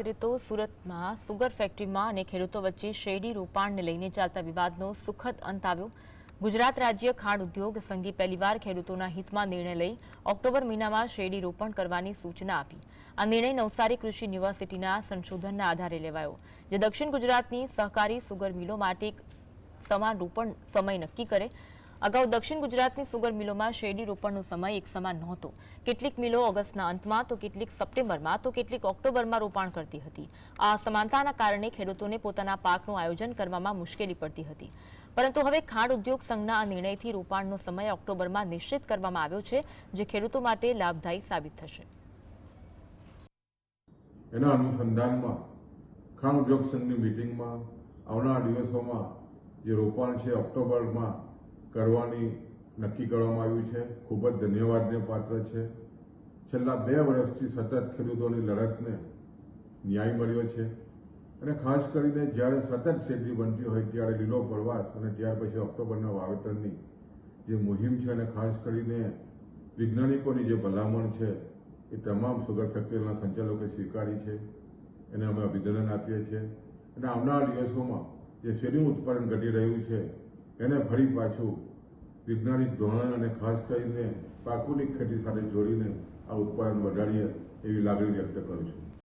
તો સુરતમાં સુગર ફેક્ટરીમાં અને ખેડૂતો વચ્ચે શેરડી રોપાણને લઈને ચાલતા વિવાદનો સુખદ અંત આવ્યો। ગુજરાત રાજ્ય ખાંડ ઉદ્યોગ સંઘે પહેલીવાર ખેડૂતોના હિતમાં નિર્ણય લઈ ઓક્ટોબર મહિનામાં શેરડી રોપણ કરવાની સૂચના આપી। આ નિર્ણય નવસારી કૃષિ યુનિવર્સિટીના સંશોધનના આધારે લેવાયો, જે દક્ષિણ ગુજરાતની સહકારી સુગર મિલો માટે એક સમાન રોપણ સમય નક્કી કરે। અગાઉ દક્ષિણ ગુજરાતની સુગર મિલોમાં શેરડી રોપણનો સમય એક સમાન નહોતો। કેટલીક મિલો ઓગસ્ટના અંતમાં તો કેટલીક સપ્ટેમ્બરમાં તો કેટલીક ઓક્ટોબરમાં રોપાણ કરતી હતી। આ અસમાનતાના કારણે ખેડૂતોને પોતાના પાકનું આયોજન કરવામાં મુશ્કેલી પડતી હતી, પરંતુ હવે ખાંડ ઉદ્યોગ સંઘના આ નિર્ણયથી રોપાણનો સમય ઓક્ટોબરમાં નિશ્ચિત કરવામાં આવ્યો છે, જે ખેડૂતો માટે લાભદાયી સાબિત થશે। એના અનુસંધાનમાં ખાંડ ઉદ્યોગ સંઘની મિટિંગમાં આવનારા દિવસોમાં જે રોપાણ છે ઓક્ટોબરમાં કરવાની નક્કી કરવામાં આવ્યું છે। ખૂબ જ ધન્યવાદને પાત્ર છે। છેલ્લા 2 વર્ષથી સતત ખેડૂતોની લડતને ન્યાય મળ્યો છે અને ખાસ કરીને જ્યારે સતત શેરડી બનતી હોય ત્યારે લીલો પ્રવાસ અને ત્યાર પછી ઓક્ટોબરના વાવેતરની જે મુહિમ છે અને ખાસ કરીને વૈજ્ઞાનિકોની જે ભલામણ છે એ તમામ સુગર ફેક્ટરીના સંચાલકોએ સ્વીકારી છે। એને અમે અભિનંદન આપીએ છીએ અને આવનારા દિવસોમાં જે શેરડીનું ઉત્પાદન ઘટી રહ્યું છે એને ફરી પાછું વૈજ્ઞાનિક ધોરણ અને ખાસ કરીને પ્રાકૃતિક ખેતી સાથે જોડીને આ ઉત્પાદન વધારીએ એવી લાગણી વ્યક્ત કરું છું।